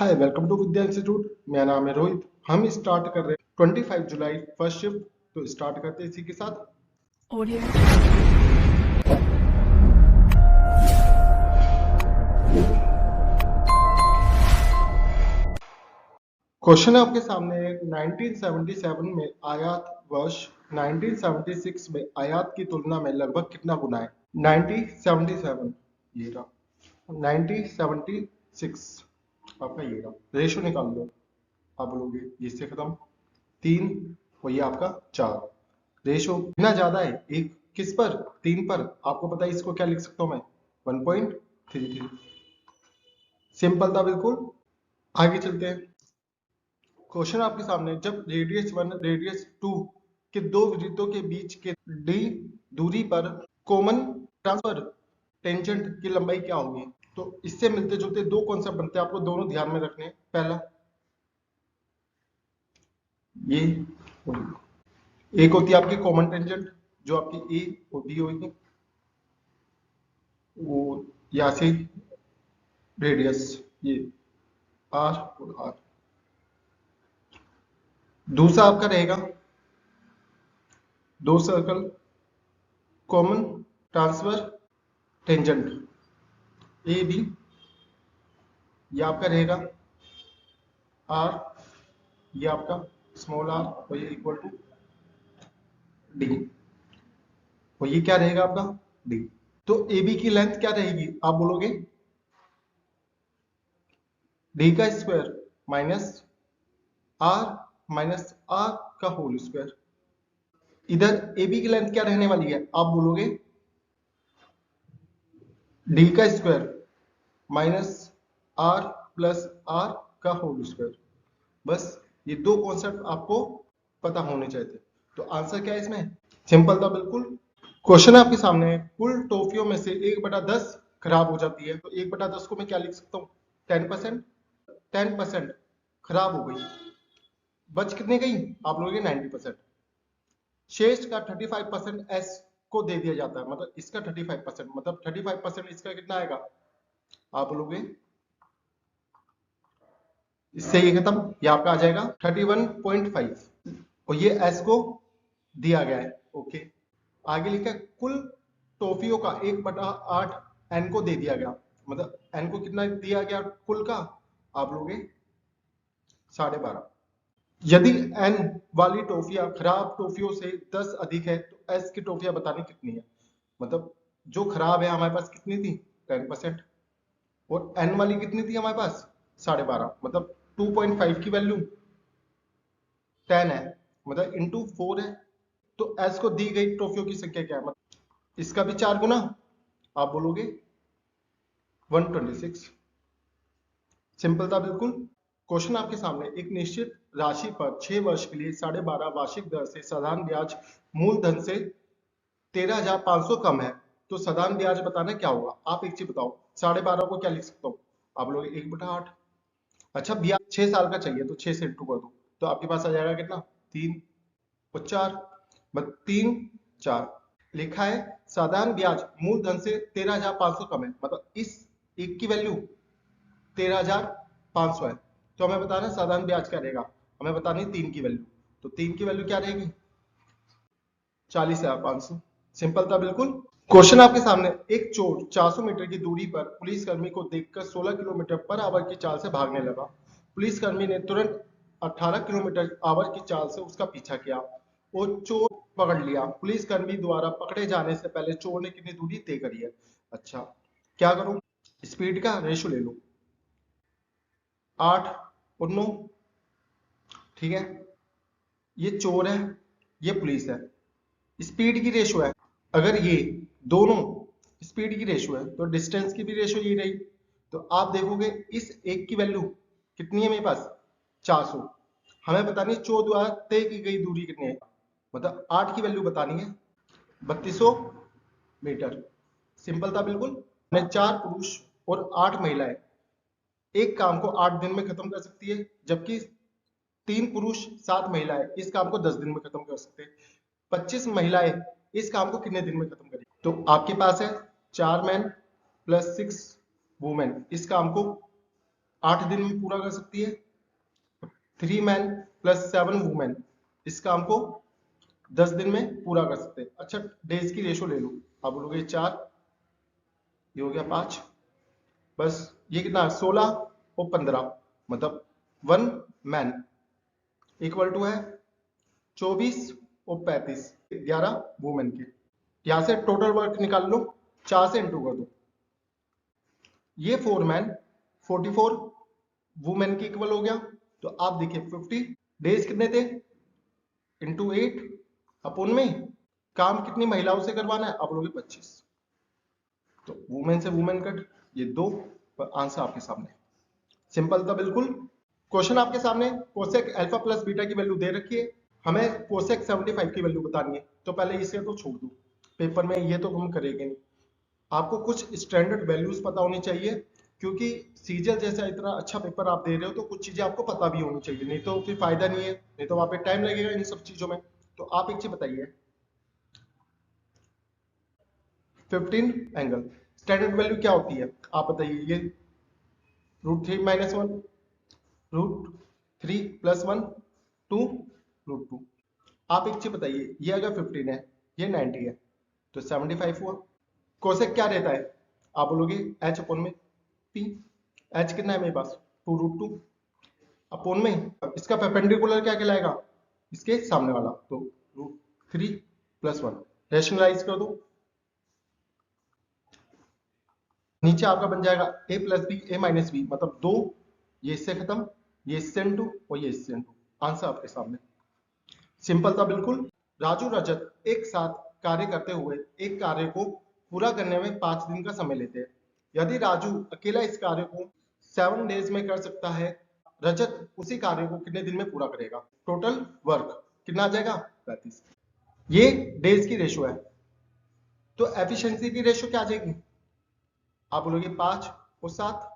Hi welcome to Vidya institute. मेरा नाम है रोहित। हम स्टार्ट कर रहे हैं 25 जुलाई फर्स्ट शिफ्ट। तो स्टार्ट करते हैं इसी के साथ। Audio. क्वेश्चन है आपके सामने 1977 में आयात वर्ष 1976 में आयात की तुलना में लगभग कितना गुना है। 1977 ये रहा, 1976 आपका ये रहा। रेशो निकाल लो। आप बोलोगे इससे खत्म 3 और ये आपका 4। रेशो कितना ज्यादा है, एक किस पर, 3 पर। आपको पता है इसको क्या लिख सकता हूं मैं, 1.33। सिंपल था बिल्कुल। आगे चलते हैं। क्वेश्चन आपके सामने, जब रेडियस 1 रेडियस 2 के दो वृत्तों के बीच के डी दूरी पर कॉमन ट्रांसफर टेंजेंट की लंबाई क्या होगी। तो इससे मिलते जुलते दो कॉन्सेप्ट बनते हैं, आपको दोनों ध्यान में रखने हैं। पहला ये, एक होती है आपकी कॉमन टेंजेंट जो आपकी ए और बी होगी, वो यहाँ से रेडियस ये आर और आर। दूसरा आपका रहेगा दो circle common transverse tangent A B, ये आपका रहेगा आर, ये आपका स्मॉल आर और ये इक्वल टू डी, और ये क्या रहेगा आपका डी। तो ए बी की लेंथ क्या रहेगी, आप बोलोगे डी का स्क्वायर माइनस आर का होल स्क्वायर। इधर ए बी की लेंथ क्या रहने वाली है, आप बोलोगे डी का square minus R plus R का होल स्क्वायर। बस ये दो कॉन्सेप्ट आपको पता होने चाहिए थे। तो आंसर क्या है इसमें, सिंपल था बिल्कुल। क्वेश्चन आपके सामने है, कुल टॉफियों में से 1/10 खराब हो जाती है। तो 1/10 को मैं क्या लिख सकता हूँ, 10%। 10% खराब हो गई, बच कितने गई, आप लोगों के 90%। शेष का 35% एस को दे दिया जाता है, मतलब इसका 35%, मतलब 35% इसका कितना आएगा, आप बोलोगे इससे ये खत्म, ये आपका आ जाएगा 31.5 और ये एस को दिया गया है। ओके, आगे लिखा है कुल टॉफियों का 1/8 एन को दे दिया गया, मतलब एन को कितना दिया गया कुल का, आप लोगे 12.5। यदि एन वाली टॉफियां खराब टॉफियों से 10 अधिक है तो एस की टॉफियां बतानी कितनी है। मतलब जो खराब है हमारे पास कितनी थी, 10%, और एन वाली कितनी थी हमारे पास 12.5, मतलब 2.5 की वैल्यू 10 है, मतलब इंटू 4 है। तो एस को दी गई ट्रॉफियों की संख्या क्या है, मतलब इसका भी 4 गुना, आप बोलोगे 126। सिंपल था बिल्कुल। क्वेश्चन आपके सामने, एक निश्चित राशि पर 6 वर्ष के लिए 12.5 वार्षिक दर से साधारण ब्याज मूलधन से 13,500 कम है, तो साधारण ब्याज बताना क्या होगा। आप एक चीज बताओ, 12.5 को क्या लिख सकता हूँ, आप लोग 1/8। अच्छा ब्याज 6 साल का चाहिए तो 6 से इंटू कर दो, तो आपके पास आ जाएगा कितना, 3 और 4, मतलब 3 4। लिखा है साधारण ब्याज मूलधन से 13,500 कम है, मतलब इस एक की वैल्यू 13,500 है। तो हमें बताना है साधारण ब्याज क्या रहेगा, हमें बतानी है 3 की वैल्यू। तो 3 की वैल्यू क्या रहेगी, 40,500। सिंपल था बिल्कुल। क्वेश्चन आपके सामने, एक चोर 400 मीटर की दूरी पर पुलिसकर्मी को देखकर 16 किलोमीटर पर आवर की चाल से भागने लगा। पुलिसकर्मी ने तुरंत 18 किलोमीटर आवर की चाल से उसका पीछा किया और चोर पकड़ लिया। पुलिसकर्मी द्वारा पकड़े जाने से पहले चोर ने कितनी दूरी तय करी है। अच्छा क्या करूं, स्पीड का रेशो ले लो, 8 और 9, ठीक है। ये चोर है, ये पुलिस है, स्पीड की रेशो है। अगर ये दोनों स्पीड की रेशो है तो डिस्टेंस की भी रेशो ये रही। तो आप देखोगे इस एक की वैल्यू कितनी है मेरे पास, 400। हमें बतानी है चोर द्वारा तय की गई दूरी कितनी है, मतलब 8 की वैल्यू बतानी है, 3200 मीटर। सिंपल था बिल्कुल। मैं 4 पुरुष और 8 महिलाएं एक काम को 8 दिन में खत्म कर सकती है, जबकि 3 पुरुष 7 महिलाएं इस काम को 10 दिन में खत्म कर सकते हैं। 25 महिलाएं इस काम को कितने दिन में खत्म करेंगी। तो आपके पास है 4 मैन प्लस 6 वुमेन इस काम को 8 दिन में पूरा कर सकती है। 3 मैन प्लस 7 वुमेन इस काम को 10 दिन में पूरा कर सकते हैं। अच्छा, डेज की रेशो ले लो, आप बोलोगे 4, ये हो गया 5, बस ये कितना 16 और 15, मतलब 1 मैन इक्वल टू है 24 और 35, 11 वुमेन के। यहां से टोटल वर्क निकाल लो, 4 से इंटू कर दो, ये 4 मैन 44 वुमेन के इक्वल हो गया। तो आप देखिए 50 डेज कितने थे, इंटू 8 अपॉन में काम कितनी महिलाओं से करवाना है, आप लोग 25, तो वुमेन से वुमेन कट, ये 2, आंसर आपके सामने। सिंपल था बिल्कुल। क्वेश्चन आपके सामने, कोसेक अल्फा प्लस बीटा की वैल्यू दे रखी है, हमें कोसेक 75 की वैल्यू बतानी है। तो पहले इसे तो छोड़ दो, पेपर में ये तो हम करेंगे नहीं। आपको कुछ स्टैंडर्ड वैल्यूज पता होनी चाहिए, क्योंकि सीजल जैसा इतना अच्छा पेपर आप दे रहे हो तो कुछ चीजें आपको पता भी होनी चाहिए, नहीं तो फिर फायदा नहीं है, नहीं तो वहां पे टाइम लगेगा इन सब चीजों में। तो आप एक चीज बताइए, 15 एंगल स्टैंडर्ड वैल्यू क्या होती है, आप बताइए। ये √3 - 1, √3 + 1 2 √2। आप एक चीज बताइए, ये अगर 15 है, ये 90 है, तो 75 हुआ। कोसेक क्या रहता है, आप बोलोगे h अपॉन में p, h कितना है मेरे पास 2 √2 अपॉन में इसका परपेंडिकुलर क्या कहलाएगा, इसके सामने वाला, तो √3 + 1, रेशनलाइज कर दो, नीचे आपका बन जाएगा a + b a - b, मतलब 2, ये इससे खत्म, ये इससे इंटू और ये इससे इंटू, आंसर आपके सामने। सिंपल था बिल्कुल। राजू रजत एक साथ कार्य करते हुए एक कार्य को पूरा करने में 5 दिन का समय लेते हैं। यदि राजू अकेला इस कार्य को 7 डेज में कर सकता है, रजत उसी कार्य को कितने दिन में पूरा करेगा। टोटल वर्क कितना आ जाएगा 35। ये डेज की रेशो है, तो एफिशिएंसी की रेशो क्या आ जाएगी, आप बोलोगे 5 और 7।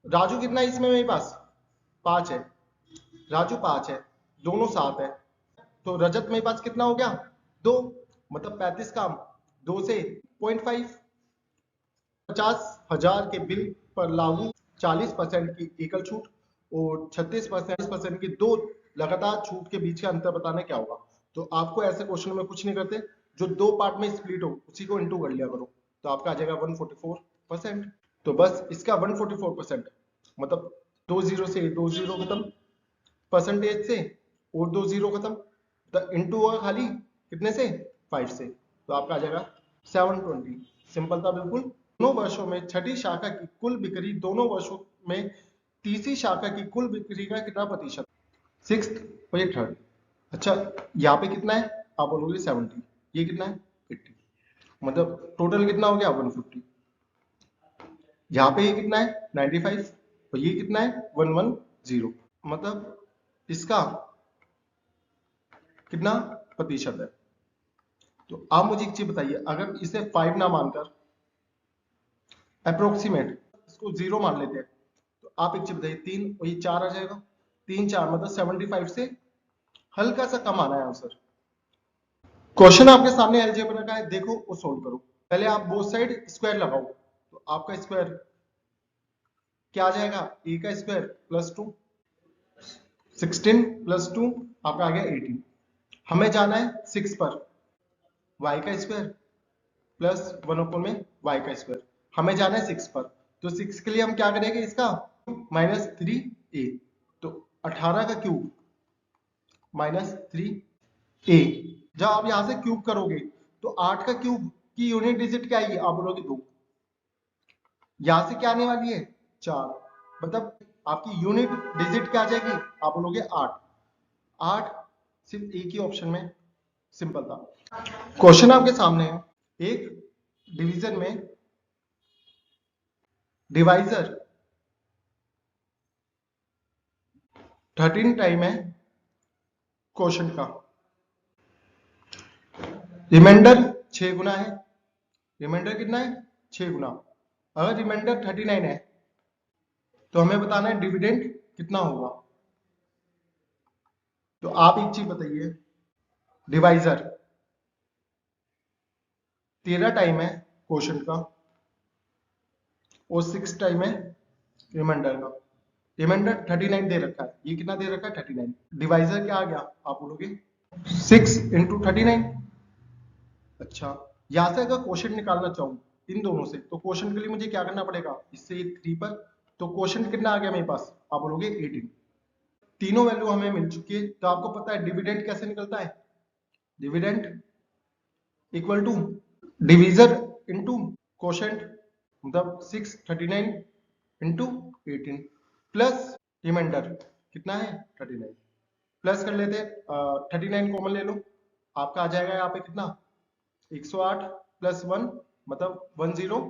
राजू कितना है इसमें मेरे पास 5 है, राजू 5 है, दोनों 7 है, तो रजत मेरे पास कितना हो गया 2, मतलब 35 काम 2 से 0.5। 50,000 के बिल पर लागू 40% की एकल छूट और 36% की 2 लगातार छूट के बीच का अंतर बताना क्या होगा। तो आपको ऐसे क्वेश्चन में कुछ नहीं करते, जो 2 पार्ट में स्प्लिट हो उसी को इंटू कर लिया करो, तो आपका आ जाएगा 144%। तो बस इसका 144%, मतलब 2 जीरो से 2 जीरो खत्म, परसेंटेज से और 2 जीरो खत्म, तो इंटू होगा खाली कितने से 5 से, तो आपका आ जाएगा 720। सिंपल था बिल्कुल। दोनों वर्षों में छठी शाखा की कुल बिक्री दोनों वर्षों में तीसरी शाखा की कुल बिक्री का कितना प्रतिशत, 6th और ये 3rd। अच्छा, यहाँ पे कितना है, आप बोलोगे 70, ये कितना है 80, मतलब टोटल कितना हो गया 150। यहाँ पे ये कितना है 95 और ये कितना है 110, मतलब इसका कितना प्रतिशत है। तो आप मुझे एक चीज बताइए, अगर इसे 5 ना मानकर अप्रोक्सीमेट इसको 0 मान लेते हैं, तो आप एक चीज बताइए, 3 और ये 4 आ जाएगा, 3 4 मतलब 75 से हल्का सा कम आना है आंसर। क्वेश्चन आपके सामने अलजेब्रा का है, देखो वो सोल्व करो। पहले आप बोथ साइड स्क्वायर लगाओ, तो आपका स्क्वायर क्या आ जाएगा, a का स्क्वायर +2, 16 + 2 आपका आ गया 18। हमें जाना है 6 पर, y का स्क्वायर +1 में y का स्क्वायर, हमें जाना है 6 पर, तो 6 के लिए हम क्या करेंगे, इसका -3a, तो 18 का क्यूब -3a। जब आप यहां से क्यूब करोगे तो 8 का क्यूब की यूनिट डिजिट क्या आएगी, आप बोलोगे 2, यहां से क्या आने वाली है 4, मतलब आपकी यूनिट डिजिट क्या आ जाएगी, आप बोलोगे 8। 8 सिर्फ एक ही ऑप्शन में, सिंपल था। क्वेश्चन आपके सामने है, एक डिवीजन में डिवाइजर 13 टाइम है क्वेश्चन का, रिमाइंडर 6 गुना है, रिमाइंडर कितना है 6 गुना। अगर रिमाइंडर 39 है तो हमें बताना है डिविडेंड कितना होगा। तो आप एक चीज बताइए, डिवाइजर 13 टाइम है क्वेश्चन का और 6 टाइम है रिमाइंडर का, रिमाइंडर 39 दे रखा है, ये कितना दे रखा है 39। डिवाइजर क्या आ गया आप बोलोगे 6 इंटू 39। अच्छा, यहाँ से अगर क्वेश्चन निकालना चाहूँ इन दोनों से तो क्वेश्चन के लिए मुझे क्या करना पड़ेगा, इससे 3 पर, तो क्वेश्चन कितना आ गया मेरे पास, आप बोलोगे 18। तीनों वैल्यू हमें मिल चुकी है। तो आपको पता है डिविडेंड कैसे निकलता है, dividend equal to divisor into quotient, मतलब 639 इंटू 18 प्लस रिमाइंडर कितना है 39, प्लस कर लेते हैं 39 कॉमन ले लो, आपका आ जाएगा यहाँ पे कितना 108 प्लस 1 मतलब 109।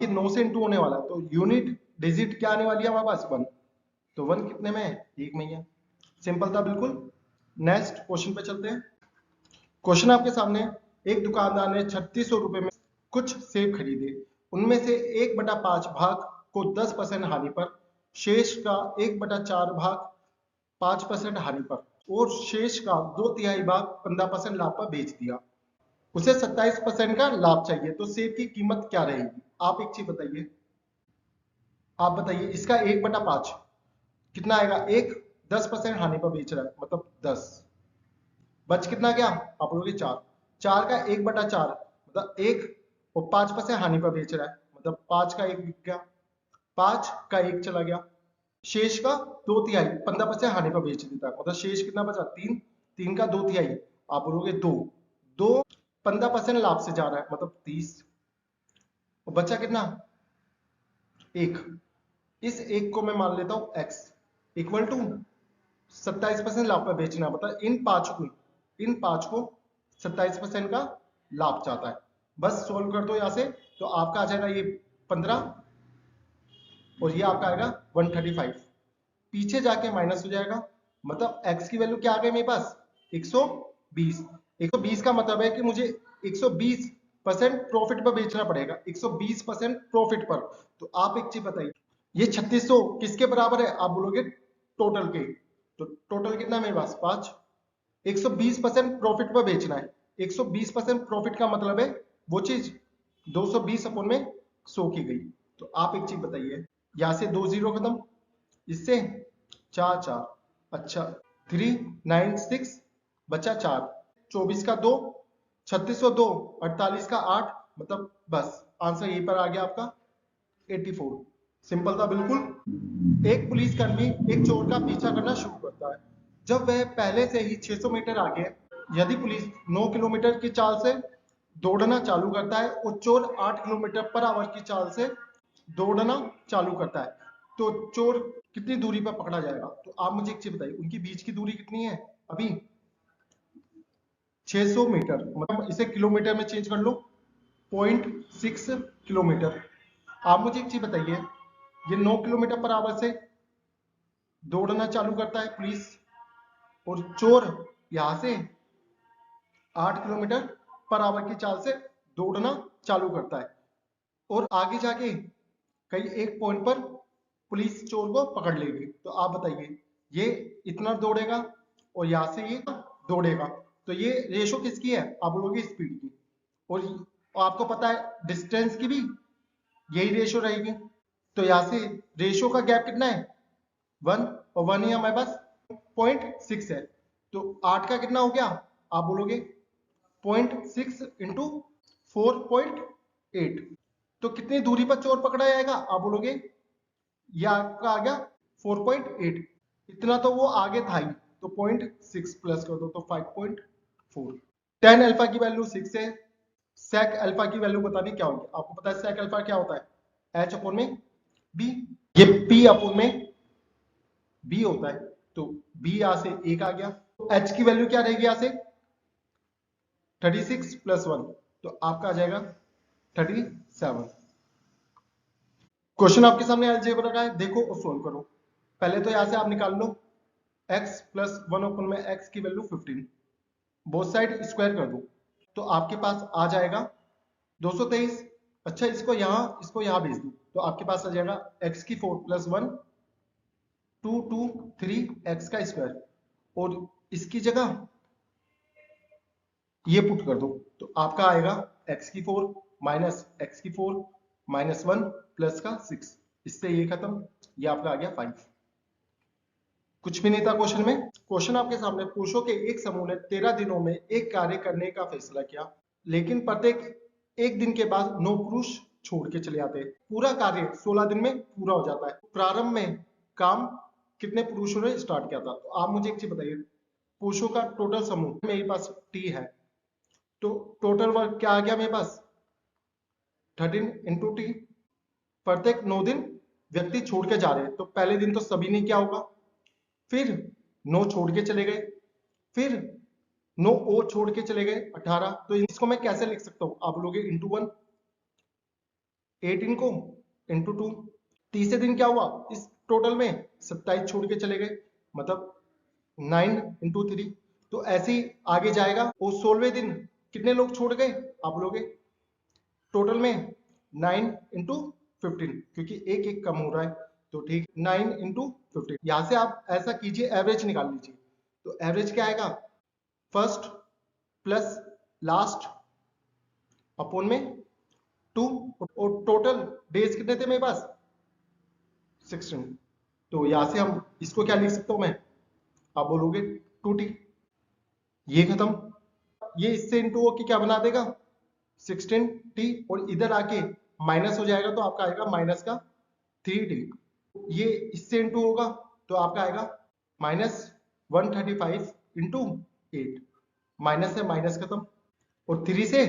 ये 9 से इंटू होने वाला है तो यूनिट डिजिट क्या आने वाली है हमारे पास 1, तो 1 कितने में है, 1 में ही है। सिंपल था बिल्कुल। नेक्स्ट क्वेश्चन पे चलते हैं। क्वेश्चन आपके सामने, एक दुकानदार ने 3600 रुपए में कुछ सेब खरीदे, उनमें से 1/5 भाग को 10% हानि पर, शेष का 1/4 भाग 5% हानि पर और शेष का 2/3 भाग 15% लाभ पर बेच दिया। उसे 27% का लाभ चाहिए, तो सेब की कीमत क्या रहेगी। आप एक चीज बताइए, आप बताइए इसका 1/5 कितना आएगा, 1 10% हानि पर बेच रहा है मतलब 10, बच कितना गया आप बोलोगे 4, 4 का 1/4 मतलब 1 और 5% हानि पर बेच रहा है मतलब 5 का 1 बिक गया, 5 का 1 चला गया, शेष का 2/3 15% हानि पर बेच देता है मतलब शेष कितना बचा 3, 3 का 2/3 आप बोलोगे 2, 2 15% लाभ से जा रहा है मतलब 30 और बचा कितना 1। इस 1 को मैं मान लेता हूं x इक्वल टू 27% लाभ पर बेचना, मतलब इन पांच को 27% का लाभ चाहता है। बस सोल्व कर दो यहां से, तो आपका आ जाएगा ये 15 और ये आपका आएगा 135, पीछे जाके माइनस हो जाएगा, मतलब x की वैल्यू क्या आ गई मेरे पास 120। 120 का मतलब है कि मुझे 120% प्रॉफिट पर बेचना पड़ेगा, 120% प्रॉफिट पर। तो आप एक चीज बताइए, ये 3600 किसके बराबर है, आप बोलोगे टोटल के, तो टोटल कितना है मेरे पास 5, 120% प्रॉफिट पर बेचना है। 120% प्रॉफिट का मतलब है वो चीज 220 अपन में 100 की गई। तो आप एक चीज बताइए, यहां से 2 जीरो खत्म, इससे 4 4, अच्छा 396 बचा 4, 24 का 2 3602, 48 का 8 मतलब बस आंसर यहीं पर आ गया आपका 84। सिंपल था बिल्कुल। एक पुलिसकर्मी एक चोर का पीछा करना शुरू करता है, जब वह पहले से ही 600 मीटर आगे है। यदि पुलिस 9 किलोमीटर की चाल से दौड़ना चालू करता है और चोर 8 किलोमीटर पर आवर की चाल से दौड़ना चालू करता है, तो चोर कितनी दूरी पर पकड़ा जाएगा। तो आप मुझे एक चीज बताइए, उनकी बीच की दूरी कितनी है अभी 600 मीटर, मतलब इसे किलोमीटर में चेंज कर लो 0.6 किलोमीटर। आप मुझे एक चीज बताइए, ये 9 किलोमीटर पर आवर से दौड़ना चालू करता है पुलिस और चोर यहां से 8 किलोमीटर पर आवर की चाल से दौड़ना चालू करता है और आगे जाके कहीं एक पॉइंट पर पुलिस चोर को पकड़ लेगी। तो आप बताइए ये इतना दौड़ेगा और यहां से ये दौड़ेगा, तो ये रेशो किसकी है, आप बोलोगे स्पीड की, और आपको पता है डिस्टेंस की भी यही रेशो रहेगी। तो यहां से रेशो का गैप कितना है 1 और 1 ही हमारे पास 0.6 है, तो 8 का कितना हो गया आप बोलोगे 0.6 इंटू 4.8, तो कितनी दूरी पर चोर पकड़ा जाएगा आप बोलोगे ये आपका आ गया 4.8, इतना तो वो आगे था ही, तो 0.6 प्लस कर दो तो 5.4। tan अल्फा की वैल्यू 6 है, sec अल्फा की वैल्यू बतानी क्या होगी, आपको पता है sec अल्फा क्या होता है h अपोन में b, ये p अपोन में b होता है, तो b यहां से 1 आ गया, तो h की वैल्यू क्या रहेगी यहां से 36 प्लस 1, तो आपका आ जाएगा 37। क्वेश्चन आपके सामने अलजेब्रा का है, देखो और सोल्व करो। पहले तो यहां से आप निकाल लो x प्लस 1 अपन में x की वैल्यू 15, बोथ साइड स्क्वायर कर दो, तो आपके पास आ जाएगा 223। अच्छा इसको यहां भेज दो, तो आपके पास आ जाएगा x की 4 प्लस 1 2 2 3 x का स्क्वायर, और इसकी जगह ये पुट कर दो, तो आपका आएगा x की 4 माइनस x की 4 माइनस 1 प्लस का 6, इससे ये खत्म, ये आपका आ गया 5। कुछ भी नहीं था क्वेश्चन में। क्वेश्चन आपके सामने, पुरुषों के एक समूह ने 13 दिनों में एक कार्य करने का फैसला किया, लेकिन प्रत्येक एक दिन के बाद 9 पुरुष छोड़ के चले आते हैं। पूरा कार्य 16 दिन में पूरा हो जाता है। प्रारंभ में काम कितने पुरुषों ने स्टार्ट किया था? तो आप मुझे एक चीज बताइए, पुरुषों का टोटल समूह मेरे पास टी है, तो टोटल वर्क क्या आ गया मेरे पास? 13 इंटू टी। प्रत्येक 9 दिन व्यक्ति छोड़ के जा रहे हैं, तो पहले दिन तो सभी ने क्या होगा, फिर 9 छोड़ के चले गए, फिर 9 और छोड़ के चले गए 18। तो इसको मैं कैसे लिख सकता हूं? आप बोलोगे इंटू 1, 18 को इंटू 2। तीसरे दिन क्या हुआ, इस टोटल में 27 छोड़ के चले गए, मतलब 9 इंटू 3। तो ऐसे ही आगे जाएगा। और 16वें दिन कितने लोग छोड़ गए? आप बोलोगे टोटल में 9 इंटू 15, क्योंकि एक एक कम हो रहा है, तो ठीक 9 इंटू 15। यहां से आप ऐसा कीजिए, एवरेज निकाल लीजिए। तो एवरेज क्या आएगा? फर्स्ट प्लस लास्ट अपॉन में 2। और टोटल डेज कितने थे मेरे पास? 16। तो यहां से हम इसको क्या लिख सकता हूं मैं? आप बोलोगे 2t। ये खत्म। ये इससे इंटू होके क्या बना देगा? 16t। और इधर आके माइनस हो जाएगा, तो आपका आएगा माइनस का 3t। ये इससे इंटू होगा, तो आपका आएगा माइनस 135 इंटू 8। माइनस से माइनस खत्म, और 3 से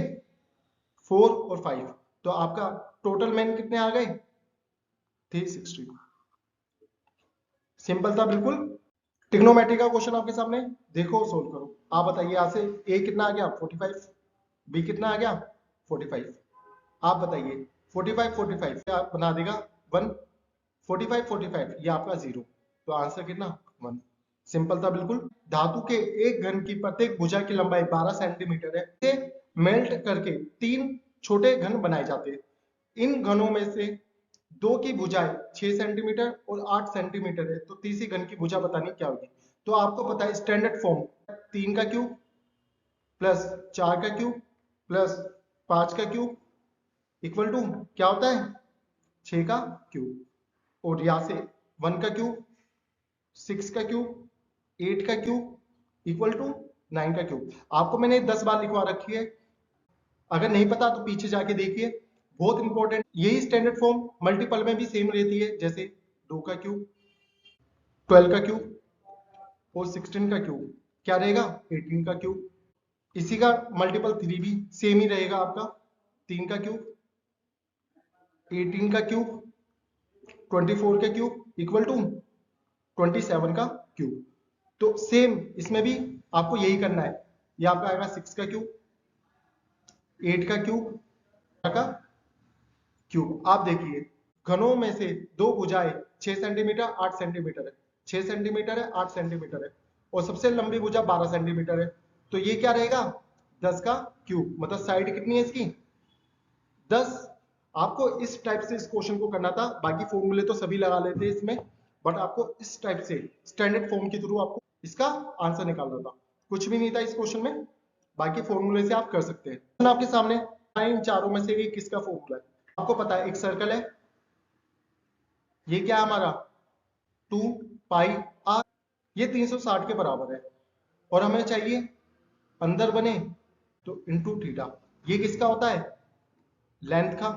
4 और 5, तो आपका टोटल मैन कितने आ गए? 360। सिंपल था बिल्कुल। ट्रिग्नोमेट्री का क्वेश्चन आपके सामने, देखो सोल्व करो। आप बताइए, यहां से a कितना आ गया? 45। b कितना आ गया? 45। आप बताइए 45 45 क्या बना देगा? 1। 45 45 ये आपका 0, तो आंसर कितना? 1। सिंपल था बिल्कुल। धातु के एक घन की प्रत्येक भुजा की लंबाई 12 सेंटीमीटर है। इसे मेल्ट करके 3 छोटे घन बनाए जाते हैं। इन घनों में से 2 की भुजाएं 6 सेंटीमीटर और 8 सेंटीमीटर है, तो तीसरी घन की भुजा बतानी क्या होगी? तो आपको पता है स्टैंडर्ड फॉर्म, 3 का क्यूब प्लस 4 का क्यूब प्लस 5 का क्यूब इक्वल टू क्या होता है? 6 का क्यूब। और यहां से 1 का क्यूब, 6 का क्यूब, 8 का क्यूब इक्वल टू 9 का क्यूब। आपको मैंने 10 बार लिखवा रखी है, अगर नहीं पता तो पीछे जाके देखिए, बहुत इंपॉर्टेंट। यही स्टैंडर्ड फॉर्म मल्टीपल में भी सेम रहती है, जैसे 2 का क्यूब, 12 का क्यूब और 16 का क्यूब क्या रहेगा? 18 का क्यूब। इसी का मल्टीपल 3 भी सेम ही रहेगा आपका, 3 का क्यूब, 18 का क्यूब, 24 का क्यूब इक्वल टू 27 का क्यूब। तो सेम इसमें भी आपको यही करना है। ये आपका आएगा 6 का क्यूब, 8 का क्यूब का क्यूब। आप देखिए घनों में से 2 भुजाएं 6 सेंटीमीटर 8 सेंटीमीटर है, 6 सेंटीमीटर है 8 सेंटीमीटर है, और सबसे लंबी भुजा 12 सेंटीमीटर है, तो ये क्या रहेगा? 10 का क्यूब। मतलब साइड कितनी है इसकी? 10। आपको इस टाइप से इस क्वेश्चन को करना था, बाकी फॉर्मूले तो सभी लगा लेते हैं इसमें, बट आपको इस टाइप से स्टैंडर्ड फॉर्म के थ्रू आपको इसका आंसर निकालना था। कुछ भी नहीं था इस क्वेश्चन में, बाकी फॉर्मूले से आप कर सकते हैं। आपके सामने इन चारों में से ये किसका फॉर्मूला है? आपको पता है एक सर्कल है, ये क्या है हमारा? 2 पाई आर, ये 360 के बराबर है, और हमें चाहिए अंदर बने तो इंटू थीटा। ये किसका होता है? लेंथ का,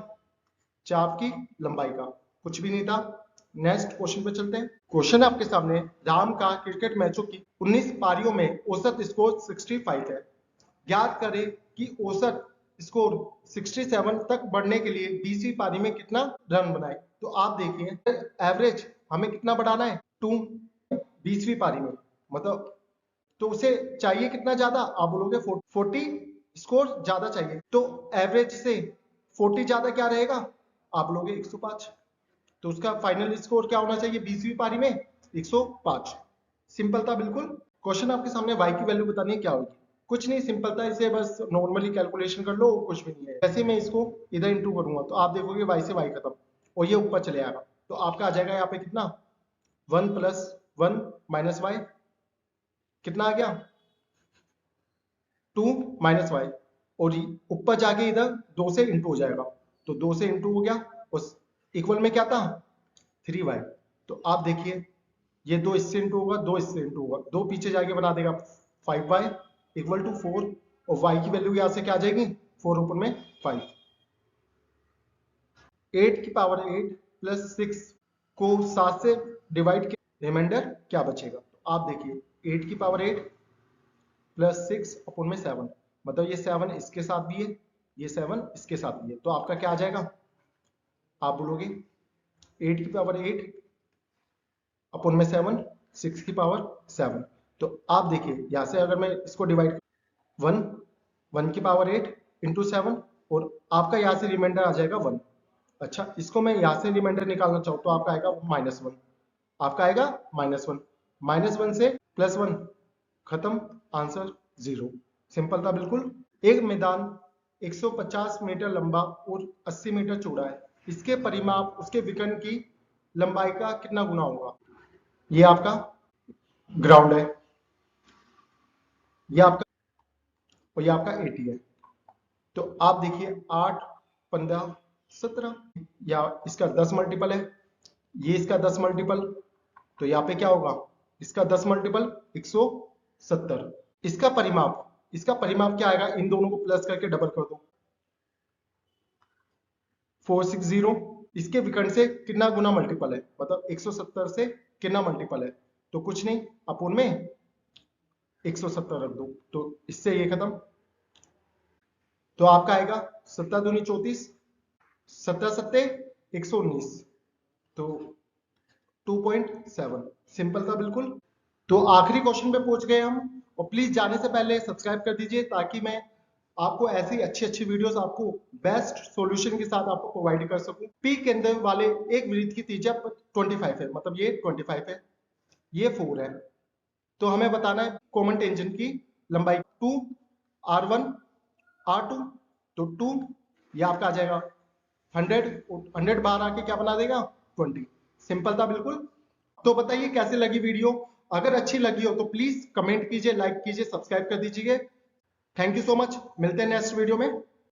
चाप की लंबाई का। कुछ भी नहीं था। नेक्स्ट क्वेश्चन पे चलते हैं। क्वेश्चन आपके सामने, राम का क्रिकेट मैचों की 19 पारियों में औसत स्कोर 65 है। ज्ञात करें कि औसत स्कोर 67 तक बढ़ने के लिए 20वीं पारी में कितना रन बनाए। तो आप देखिए एवरेज हमें कितना बढ़ाना है? 2 20वीं पारी में, मतलब तो उसे चाहिए कितना ज्यादा? आप बोलोगे 40 स्कोर ज्यादा चाहिए, तो एवरेज से 40 ज्यादा क्या रहेगा? आप बोलोगे 105। तो उसका फाइनल स्कोर क्या होना चाहिए 20वीं पारी में? 105। सिंपल था बिल्कुल। क्वेश्चन आपके सामने y की वैल्यू बतानी है, क्या होगी? कुछ नहीं, सिंपल था, इसे बस नॉर्मली कैलकुलेशन कर लो, कुछ भी नहीं है। जैसे मैं इसको इधर इंटू करूंगा तो आप देखोगे y से y खत्म, और ये ऊपर चले आएगा, तो आपका आ जाएगा यहाँ पे कितना? 1 प्लस 1 माइनस y, कितना आ गया? 2 माइनस वाई, और ऊपर जाके इधर 2 से इंटू हो जाएगा, तो 2 से इंटू हो गया, और इक्वल में क्या था? 3y। तो आप देखिए ये 2 इससे इंटू होगा, 2 इससे इंटू होगा, 2 पीछे जाके बना देगा 5y इक्वल टू 4 और y की वैल्यू यहाँ से क्या आ जाएगी 4 ऊपर में 5। 8 की पावर 8 प्लस 6 को 7 से डिवाइड किया रिमाइंडर क्या बचेगा। तो आप देखिए 8 की पावर 8 प्लस 6 अपॉन में 7, मतलब ये 7 इसके साथ भी है, ये 7 इसके साथ भी है, तो आपका क्या आ जाएगा, आप बोलोगे 8 की पावर 8 अपॉन में 7 6 की पावर 7। तो आप देखिए यहाँ से अगर मैं इसको डिवाइड 1 की पावर 8 इंटू 7 और आपका यहाँ से रिमाइंडर आ जाएगा 1। अच्छा इसको मैं यहाँ से रिमाइंडर निकालना चाहूँ तो आपका आएगा -1, आपका आएगा -1, -1 से +1 खत्म, आंसर 0। सिंपल था बिल्कुल। एक मैदान 150 मीटर लंबा और 80 मीटर चौड़ा है, इसके परिमाप उसके विकर्ण की लंबाई का कितना गुना होगा। ये आपका ग्राउंड है, ये आपका और ये आपका 80 है। तो आप देखिए 8 15 17 या इसका 10 मल्टीपल है, ये इसका 10 मल्टीपल, तो यहाँ पे क्या होगा इसका 10 मल्टीपल 170। इसका परिमाप क्या आएगा, इन दोनों को प्लस करके डबल कर दो 460। इसके विकर्ण से कितना गुना मल्टीपल है, मतलब 170 से कितना मल्टीपल है, तो कुछ नहीं अपोन में 170 रख दो, तो इससे ये खत्म। तो आपका आएगा 7 दूनी 34, 17 सत्ते 119, तो 2.7। सिंपल था बिल्कुल। तो आखिरी क्वेश्चन पे पहुंच गए हम, और प्लीज जाने से पहले सब्सक्राइब कर दीजिए ताकि मैं आपको ऐसी अच्छी वीडियोस आपको बेस्ट सॉल्यूशन के साथ आपको प्रोवाइड कर सकूं। पी केंद्र वाले एक वृत्त की त्रिज्या 25 है, मतलब ये 25 है, ये 4 है, तो हमें बताना है कॉमन टेंजेंट की लंबाई 2 r1 r2, तो 2 ये आपका आ जाएगा 100 बाहर आके क्या बना देगा 20। सिंपल था बिल्कुल। तो बताइए कैसे लगी वीडियो, अगर अच्छी लगी हो तो प्लीज कमेंट कीजिए, लाइक कीजिए, सब्सक्राइब कर दीजिए। थैंक यू सो मच, मिलते हैं नेक्स्ट वीडियो में।